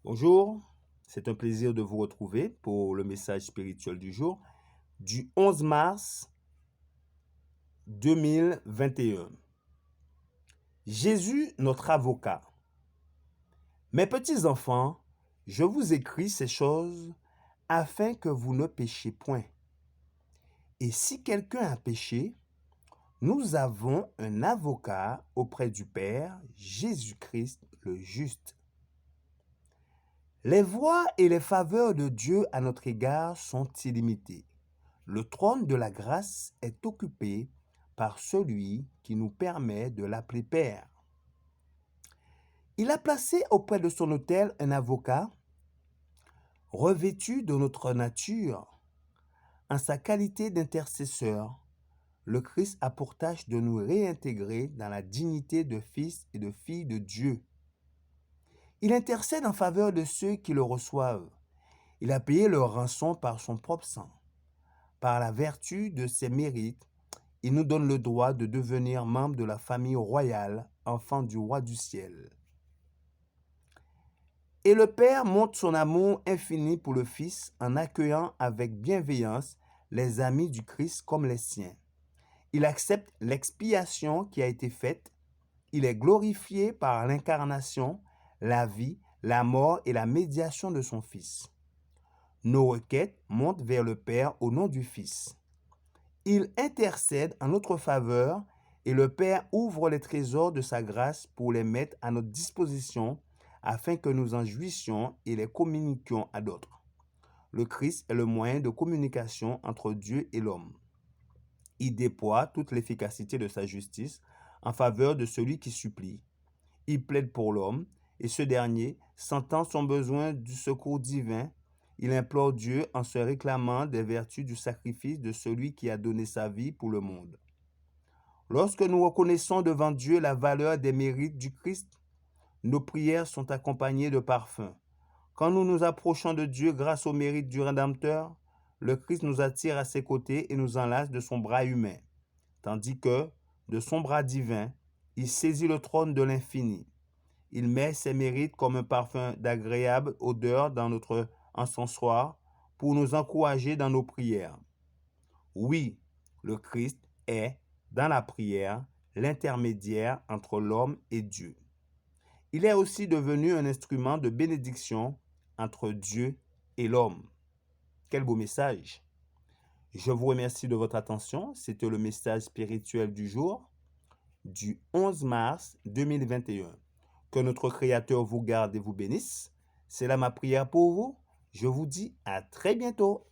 Bonjour, c'est un plaisir de vous retrouver pour le message spirituel du jour du 11 mars 2021. Jésus, notre avocat. Mes petits enfants, je vous écris ces choses afin que vous ne péchiez point. Et si quelqu'un a péché, nous avons un avocat auprès du Père, Jésus-Christ le juste. Les voies et les faveurs de Dieu à notre égard sont illimitées. Le trône de la grâce est occupé par celui qui nous permet de l'appeler Père. Il a placé auprès de son autel un avocat revêtu de notre nature. En sa qualité d'intercesseur, le Christ a pour tâche de nous réintégrer dans la dignité de fils et de filles de Dieu. Il intercède en faveur de ceux qui le reçoivent. Il a payé leur rançon par son propre sang. Par la vertu de ses mérites, il nous donne le droit de devenir membre de la famille royale, enfant du roi du ciel. Et le Père montre son amour infini pour le Fils en accueillant avec bienveillance les amis du Christ comme les siens. Il accepte l'expiation qui a été faite. Il est glorifié par l'incarnation, la vie, la mort et la médiation de son Fils. Nos requêtes montent vers le Père au nom du Fils. Il intercède en notre faveur et le Père ouvre les trésors de sa grâce pour les mettre à notre disposition afin que nous en jouissions et les communiquions à d'autres. Le Christ est le moyen de communication entre Dieu et l'homme. Il déploie toute l'efficacité de sa justice en faveur de celui qui supplie. Il plaide pour l'homme et ce dernier, sentant son besoin du secours divin, il implore Dieu en se réclamant des vertus du sacrifice de celui qui a donné sa vie pour le monde. Lorsque nous reconnaissons devant Dieu la valeur des mérites du Christ, nos prières sont accompagnées de parfums. Quand nous nous approchons de Dieu grâce au mérite du Rédempteur, le Christ nous attire à ses côtés et nous enlace de son bras humain, tandis que, de son bras divin, il saisit le trône de l'infini. Il met ses mérites comme un parfum d'agréable odeur dans notre encensoir pour nous encourager dans nos prières. Oui, le Christ est, dans la prière, l'intermédiaire entre l'homme et Dieu. Il est aussi devenu un instrument de bénédiction entre Dieu et l'homme. Quel beau message! Je vous remercie de votre attention. C'était le message spirituel du jour du 11 mars 2021. Que notre Créateur vous garde et vous bénisse. C'est là ma prière pour vous. Je vous dis à très bientôt.